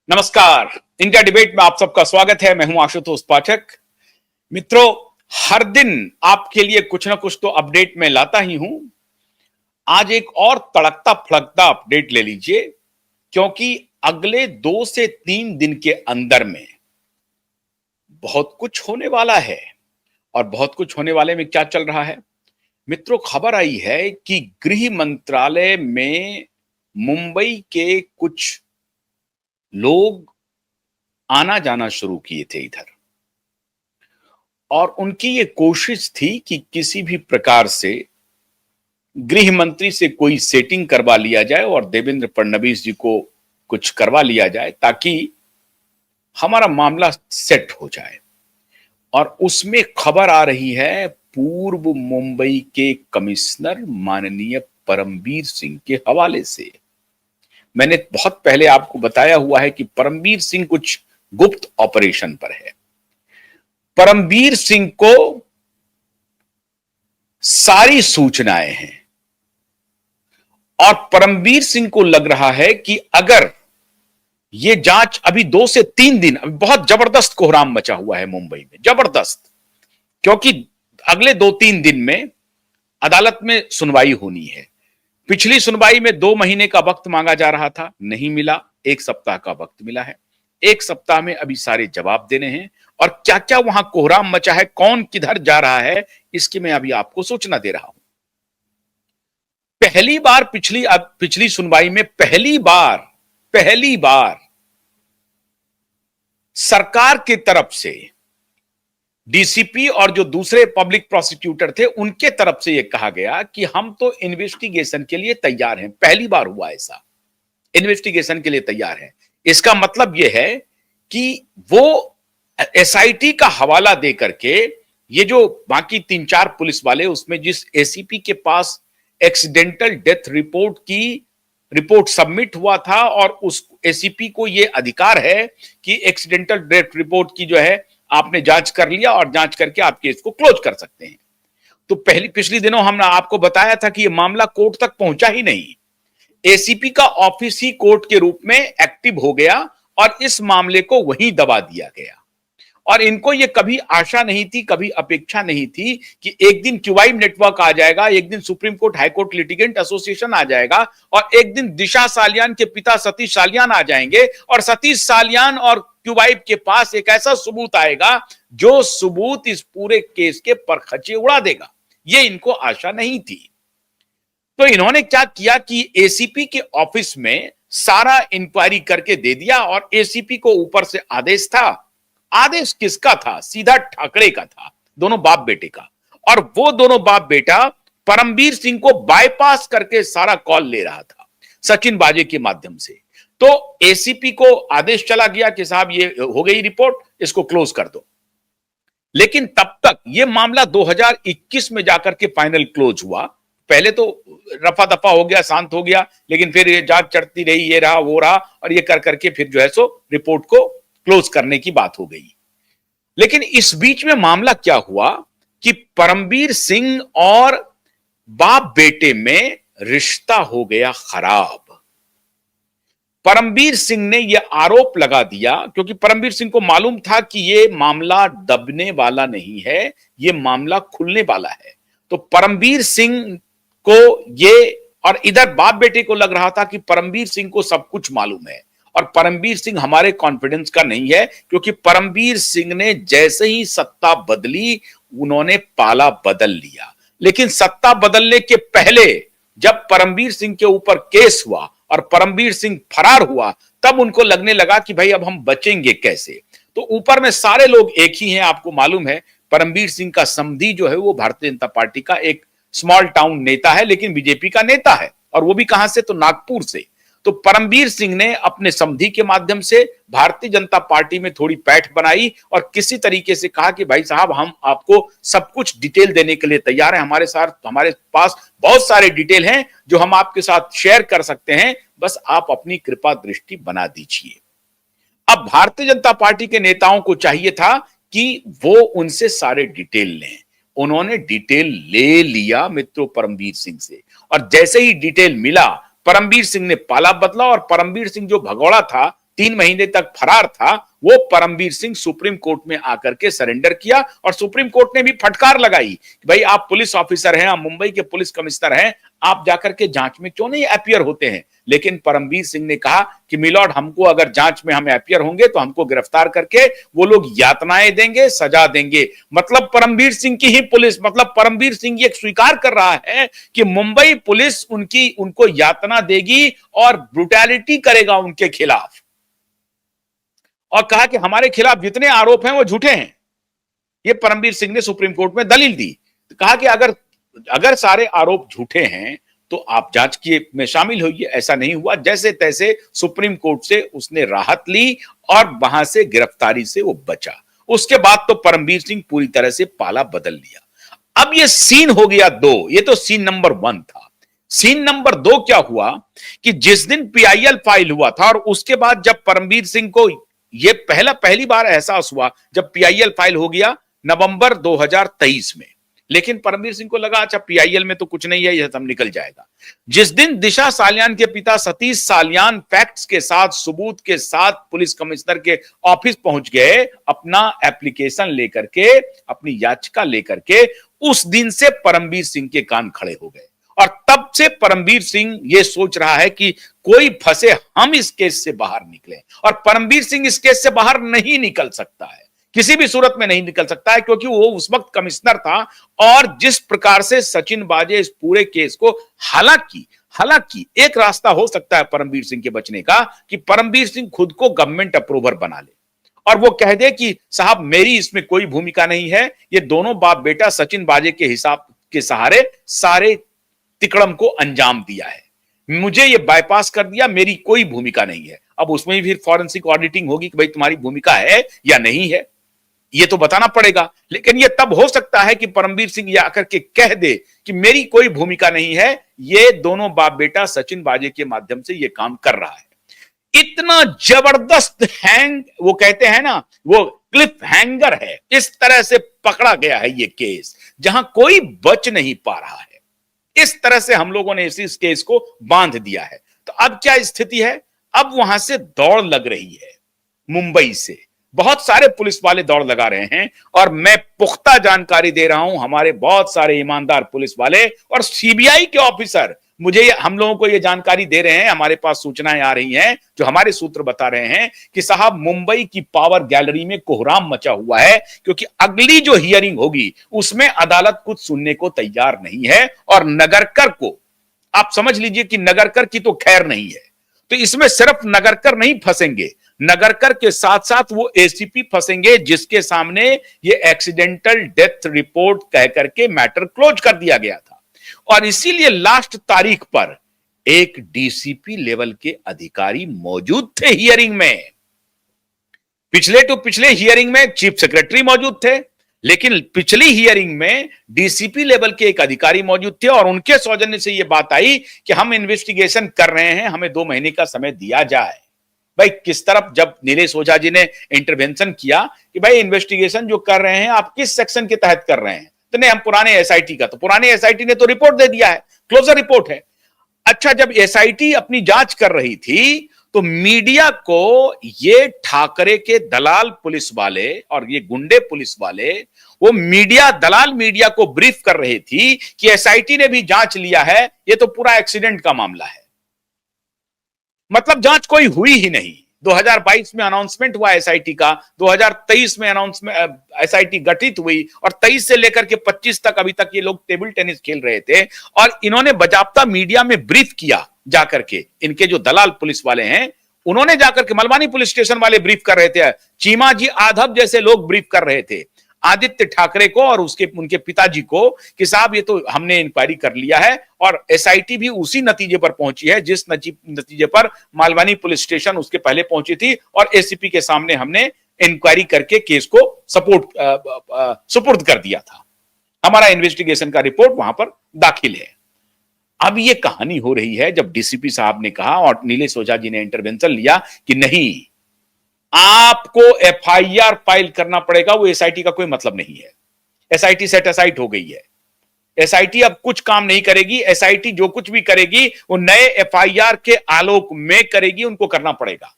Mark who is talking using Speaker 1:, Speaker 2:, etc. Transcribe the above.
Speaker 1: नमस्कार। India debate में आप सबका स्वागत है। मैं हूं आशुतोष पाठक। मित्रों, हर दिन आपके लिए कुछ ना कुछ तो अपडेट में लाता ही हूं। आज एक और तड़कता फड़कता अपडेट ले लीजिए, क्योंकि अगले 2 से 3 दिन के अंदर में बहुत कुछ होने वाला है। और बहुत कुछ होने वाले में क्या चल रहा है मित्रों? खबर आई है कि गृह मंत्रालय में मुंबई के कुछ लोग आना जाना शुरू किए थे इधर, और उनकी ये कोशिश थी कि किसी भी प्रकार से गृह मंत्री से कोई सेटिंग करवा लिया जाए और देवेंद्र फडणवीस जी को कुछ करवा लिया जाए, ताकि हमारा मामला सेट हो जाए। और उसमें खबर आ रही है पूर्व मुंबई के कमिश्नर माननीय परमवीर सिंह के हवाले से। मैंने बहुत पहले आपको बताया हुआ है कि परमवीर सिंह कुछ गुप्त ऑपरेशन पर है। परमवीर सिंह को सारी सूचनाएं हैं, और परमवीर सिंह को लग रहा है कि अगर ये जांच अभी 2 से 3 दिन, अभी बहुत जबरदस्त कोहराम मचा हुआ है मुंबई में, जबरदस्त। क्योंकि अगले 2-3 दिन में अदालत में सुनवाई होनी है। पिछली सुनवाई में 2 महीने का वक्त मांगा जा रहा था, नहीं मिला। 1 सप्ताह का वक्त मिला है। 1 सप्ताह में अभी सारे जवाब देने हैं, और क्या क्या वहां कोहराम मचा है, कौन किधर जा रहा है, इसकी मैं अभी आपको सूचना दे रहा हूं। पहली बार पिछली सुनवाई में पहली बार सरकार की तरफ से डीसीपी और जो दूसरे पब्लिक प्रोसिक्यूटर थे उनके तरफ से यह कहा गया कि हम तो इन्वेस्टिगेशन के लिए तैयार हैं। पहली बार हुआ ऐसा, इन्वेस्टिगेशन के लिए तैयार है। इसका मतलब यह है कि वो एसआईटी का हवाला दे करके, ये जो बाकी 3-4 पुलिस वाले, उसमें जिस एसीपी के पास एक्सीडेंटल डेथ रिपोर्ट सबमिट हुआ था, और उस एसीपी को यह अधिकार है कि एक्सीडेंटल डेथ रिपोर्ट की जो है आपने जांच कर लिया और जांच करके आप केस को क्लोज कर सकते हैं। तो पिछले दिनों हमने आपको बताया था कि यह मामला कोर्ट तक पहुंचा ही नहीं। एसीपी का ऑफिस ही कोर्ट के रूप में एक्टिव हो गया और इस मामले को वहीं दबा दिया गया। और इनको ये कभी आशा नहीं थी, कभी अपेक्षा नहीं थी कि एक दिन क्यूवाइब नेटवर्क आ जाएगा, एक दिन supreme court high court litigant association आ जाएगा, और एक दिन दिशा सालियान के पिता सतीश सालियान आ जाएंगे, और सतीश सालियान और क्यूवाइब के पास एक ऐसा सबूत आएगा जो सबूत इस पूरे केस के परखचे उड़ा देगा। ये इनको आशा नहीं थी। तो इन्होंने क्या किया कि एसीपी के ऑफिस में सारा इंक्वायरी करके दे दिया, और एसीपी को ऊपर से आदेश था। आदेश किसका था? सीधा ठाकरे का था, दोनों बाप बेटे का। और वो दोनों बाप बेटा परमवीर सिंह को बाईपास करके सारा कॉल ले रहा था सचिन बाजे के माध्यम से। तो एसीपी को आदेश चला गया कि साहब ये हो गई रिपोर्ट, इसको क्लोज कर दो। लेकिन तब तक ये मामला 2021 में जाकर के फाइनल क्लोज हुआ। पहले तो रफा दफा हो गया, शांत हो गया, लेकिन फिर ये जांच चढ़ती रही, ये रहा वो रहा, और ये कर करके फिर जो है सो रिपोर्ट को क्लोज करने की बात हो गई। लेकिन इस बीच में मामला क्या हुआ कि परमवीर सिंह और बाप बेटे में रिश्ता हो गया खराब। परमवीर सिंह ने यह आरोप लगा दिया, क्योंकि परमवीर सिंह को मालूम था कि यह मामला दबने वाला नहीं है, यह मामला खुलने वाला है। तो परमवीर सिंह को ये, और इधर बाप बेटे को लग रहा था कि परमवीर सिंह को सब कुछ मालूम है, और परमवीर सिंह हमारे कॉन्फिडेंस का नहीं है, क्योंकि परमवीर सिंह ने जैसे ही सत्ता बदली उन्होंने पाला बदल लिया। लेकिन सत्ता बदलने के पहले जब परमवीर सिंह के ऊपर केस हुआ और परमवीर सिंह फरार हुआ, तब उनको लगने लगा कि भाई अब हम बचेंगे कैसे। तो ऊपर में सारे लोग एक ही हैं। आपको मालूम है परमवीर सिंह का समधी जो है वो भारतीय जनता पार्टी का एक स्मॉल टाउन नेता है, लेकिन बीजेपी का नेता है, और वो भी कहां से? तो नागपुर से। तो परमवीर सिंह ने अपने समधी के माध्यम से भारतीय जनता पार्टी में थोड़ी पैठ बनाई, और किसी तरीके से कहा कि भाई साहब हम आपको सब कुछ डिटेल देने के लिए तैयार हैं, हमारे पास बहुत सारे डिटेल हैं जो हम आपके साथ शेयर कर सकते हैं, बस आप अपनी कृपा दृष्टि बना दीजिए। अब भारतीय जनता पार्टी के नेताओं को चाहिए था कि वो उनसे सारे डिटेल लें। उन्होंने डिटेल ले लिया मित्रों परमवीर सिंह से, और जैसे ही डिटेल मिला परमवीर सिंह ने पाला बदला, और परमवीर सिंह जो भगौड़ा था 3 महीने तक फरार था, वो परमवीर सिंह सुप्रीम कोर्ट में आकर के सरेंडर किया और सुप्रीम कोर्ट ने भी फटकार लगाई कि भाई आप पुलिस ऑफिसर हैं, आप मुंबई के पुलिस कमिश्नर हैं, आप जाकर के जांच में क्यों नहीं अपीयर होते हैं। लेकिन परमवीर सिंह ने कहा कि मिलॉर्ड, हमको अगर जांच में हम अपीयर होंगे तो हमको गिरफ्तार करके वो लोग यातनाएं देंगे, सजा देंगे। मतलब परमवीर सिंह की ही पुलिस, मतलब परमवीर सिंह ये स्वीकार कर रहा है कि मुंबई पुलिस उनको यातना देगी और ब्रुटैलिटी करेगा उनके खिलाफ, और कहा कि हमारे खिलाफ जितने आरोप हैं वो झूठे हैं। ये परमवीर सिंह ने सुप्रीम कोर्ट में दलील दी, तो कहा कि अगर सारे आरोप झूठे हैं तो आप जांच में शामिल होइए। ऐसा नहीं हुआ, जैसे तैसे सुप्रीम कोर्ट से उसने राहत ली और वहां से गिरफ्तारी से वो बचा। उसके बाद तो परमवीर सिंह पूरी तरह से पाला बदल लिया। अब ये सीन हो गया 2, ये तो सीन नंबर 1 था। सीन नंबर 2 क्या हुआ कि जिस दिन पीआईएल फाइल हुआ था और उसके बाद जब परमवीर सिंह को ये पहली बार एहसास हुआ जब पीआईएल फाइल हो गया नवंबर 2023 में, लेकिन परमवीर सिंह को लगा अच्छा पीआईएल में तो कुछ नहीं है, यह सब निकल जाएगा। जिस दिन दिशा सालियान के पिता सतीश सालियान फैक्ट्स के साथ, सबूत के साथ पुलिस कमिश्नर के ऑफिस पहुंच गए अपना एप्लीकेशन लेकर के, अपनी याचिका लेकर के, उस दिन से परमवीर सिंह के कान खड़े हो गए। और तब से परमवीर सिंह ये सोच रहा है कि कोई फंसे, हम इस केस से बाहर निकले। और परमवीर सिंह इस केस से बाहर नहीं निकल सकता है, किसी भी सूरत में नहीं निकल सकता है, क्योंकि वो उस वक्त कमिश्नर था। और जिस प्रकार से सचिन वाजे इस पूरे केस को, हालांकि एक रास्ता हो सकता है परमवीर सिंह के बचने का कि परमवीर सिंह खुद को गवर्नमेंट अप्रूवर बना ले और वो कह दे कि साहब मेरी इसमें कोई भूमिका नहीं है, ये दोनों बाप बेटा सचिन वाजे के हिसाब के सहारे सारे तिकड़म को अंजाम दिया है, मुझे ये बाईपास कर दिया, मेरी कोई भूमिका नहीं है। अब उसमें भी फॉरेंसिक ऑडिटिंग होगी कि भाई तुम्हारी भूमिका है या नहीं है, ये तो बताना पड़ेगा। लेकिन ये तब हो सकता है कि परमवीर सिंह ये आकर के कह दे कि मेरी कोई भूमिका नहीं है, ये दोनों बाप बेटा सचिन वाजे के माध्यम से ये काम कर रहा है। इतना जबरदस्त वो कहते हैं ना, वो क्लिफ हैंगर है, इस तरह से पकड़ा गया है ये केस, जहां कोई बच नहीं पा रहा है। इस तरह से हम लोगों ने इस केस को बांध दिया है। तो अब क्या स्थिति है, अब वहां से दौड़ लग रही है, मुंबई से बहुत सारे पुलिस वाले दौड़ लगा रहे हैं। और मैं पुख्ता जानकारी दे रहा हूं, हमारे बहुत सारे ईमानदार पुलिस वाले और सीबीआई के ऑफिसर हम लोगों को यह जानकारी दे रहे हैं, हमारे पास सूचनाएं आ रही हैं, जो हमारे सूत्र बता रहे हैं कि साहब मुंबई की पावर गैलरी में कोहराम मचा हुआ है, क्योंकि अगली जो हियरिंग होगी उसमें अदालत कुछ सुनने को तैयार नहीं है। और नगरकर को आप समझ लीजिए कि नगरकर की तो खैर नहीं है, तो इसमें सिर्फ नगरकर नहीं फंसेंगे, नगरकर के साथ साथ वो एसीपी फंसेंगे, जिसके सामने ये एक्सीडेंटल डेथ रिपोर्ट कह करके मैटर क्लोज कर दिया गया था। और इसीलिए लास्ट तारीख पर एक डीसीपी लेवल के अधिकारी मौजूद थे हियरिंग में। पिछले हियरिंग में चीफ सेक्रेटरी मौजूद थे, लेकिन पिछली हियरिंग में डीसीपी लेवल के एक अधिकारी मौजूद थे और उनके सौजन्य से यह बात आई कि हम इन्वेस्टिगेशन कर रहे हैं, हमें 2 महीने का समय दिया जाए। भाई किस तरफ, जब नीलेश ओझा जी ने इंटरवेंशन किया कि भाई इन्वेस्टिगेशन जो कर रहे हैं आप किस सेक्शन के तहत कर रहे हैं, तो नहीं हम पुराने एसआईटी का, तो पुराने एसआईटी ने तो रिपोर्ट दे दिया है, क्लोजर रिपोर्ट है। अच्छा, जब एसआईटी अपनी जांच कर रही थी तो मीडिया को ये ठाकरे के दलाल पुलिस वाले और ये गुंडे पुलिस वाले, वो दलाल मीडिया को ब्रीफ कर रही थी कि एसआईटी ने भी जांच लिया है, ये तो पूरा एक्सीडेंट का मामला है। मतलब जांच कोई हुई ही नहीं। 2022 में अनाउंसमेंट हुआ एसआईटी का, 2023 में अनाउंसमेंट एसआईटी गठित हुई और 23 से लेकर के 25 तक अभी तक ये लोग टेबल टेनिस खेल रहे थे। और इन्होंने बाकायदा मीडिया में ब्रीफ किया जाकर के, इनके जो दलाल पुलिस वाले हैं उन्होंने जाकर के, मलवानी पुलिस स्टेशन वाले ब्रीफ कर रहे थे, चीमा जी आधव जैसे लोग ब्रीफ कर रहे थे आदित्य ठाकरे को और उनके पिताजी को कि साहब ये तो हमने इंक्वायरी कर लिया है। और एसआईटी भी उसी नतीजे पर पहुंची है जिस नतीजे पर मालवानी पुलिस स्टेशन उसके पहले पहुंची थी, और एसीपी के सामने हमने इंक्वायरी करके केस को सुपुर्द कर दिया था। हमारा इन्वेस्टिगेशन का रिपोर्ट वहां पर दाखिल है। अब ये कहानी हो रही है जब डीसीपी साहब ने कहा और नीलेश ओझा जी ने इंटरवेंशन लिया कि नहीं, आपको एफआईआर फाइल करना पड़ेगा, वो एसआईटी का कोई मतलब नहीं है, एसआईटी सेट असाइड हो गई है, एसआईटी अब कुछ काम नहीं करेगी, एसआईटी जो कुछ भी करेगी वो नए एफआईआर के आलोक में करेगी, उनको करना पड़ेगा।